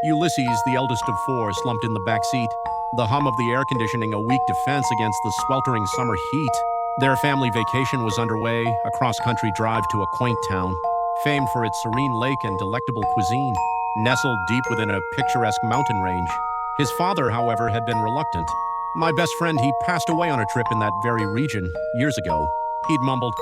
Ulysses, the eldest of four, slumped in the back seat, the hum of the air conditioning a weak defense against the sweltering summer heat. Their family vacation was underway, a cross-country drive to a quaint town, famed for its serene lake and delectable cuisine, nestled deep within a picturesque mountain range. His father, however, had been reluctant. "My best friend, he passed away on a trip in that very region, years ago," he'd mumbled.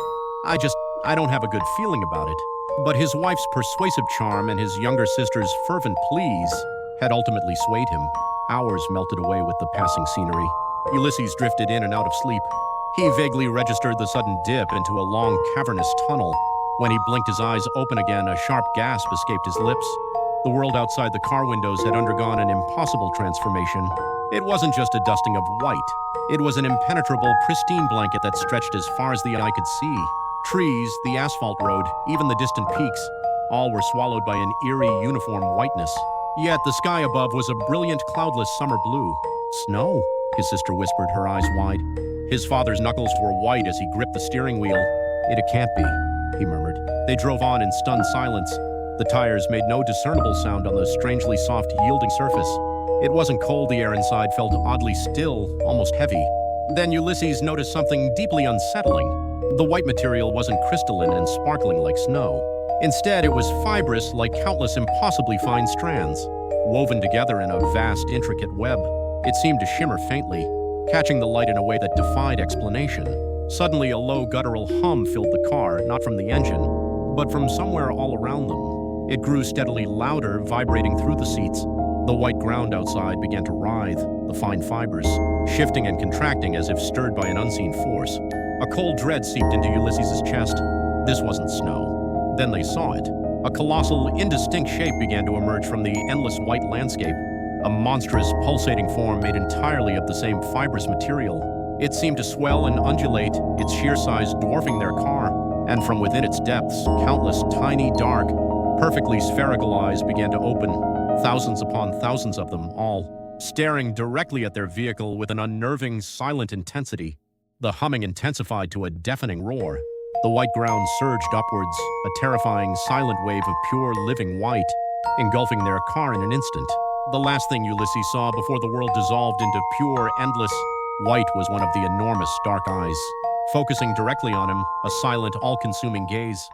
I don't have a good feeling about it." But his wife's persuasive charm and his younger sister's fervent pleas had ultimately swayed him. Hours melted away with the passing scenery. Ulysses drifted in and out of sleep. He vaguely registered the sudden dip into a long, cavernous tunnel. When he blinked his eyes open again, a sharp gasp escaped his lips. The world outside the car windows had undergone an impossible transformation. It wasn't just a dusting of white. It was an impenetrable, pristine blanket that stretched as far as the eye could see. Trees, the asphalt road, even the distant peaks, all were swallowed by an eerie, uniform whiteness. Yet the sky above was a brilliant, cloudless summer blue. "Snow?" his sister whispered, her eyes wide. His father's knuckles were white as he gripped the steering wheel. It can't be," he murmured. They drove on in stunned silence. The tires made no discernible sound on the strangely soft, yielding surface. It wasn't cold, the air inside felt oddly still, almost heavy. Then Ulysses noticed something deeply unsettling. The white material wasn't crystalline and sparkling like snow. Instead, it was fibrous like countless impossibly fine strands, woven together in a vast, intricate web. It seemed to shimmer faintly, catching the light in a way that defied explanation. Suddenly, a low guttural hum filled the car, not from the engine, but from somewhere all around them. It grew steadily louder, vibrating through the seats. The white ground outside began to writhe, the fine fibers shifting and contracting as if stirred by an unseen force. A cold dread seeped into Ulysses' chest. This wasn't snow. Then they saw it. A colossal, indistinct shape began to emerge from the endless white landscape. A monstrous, pulsating form made entirely of the same fibrous material. It seemed to swell and undulate, its sheer size dwarfing their car. And from within its depths, countless tiny, dark, perfectly spherical eyes began to open, thousands upon thousands of them, all staring directly at their vehicle with an unnerving, silent intensity. The humming intensified to a deafening roar. The white ground surged upwards, a terrifying, silent wave of pure, living white, engulfing their car in an instant. The last thing Ulysses saw before the world dissolved into pure, endless white was one of the enormous, dark eyes, focusing directly on him, a silent, all-consuming gaze.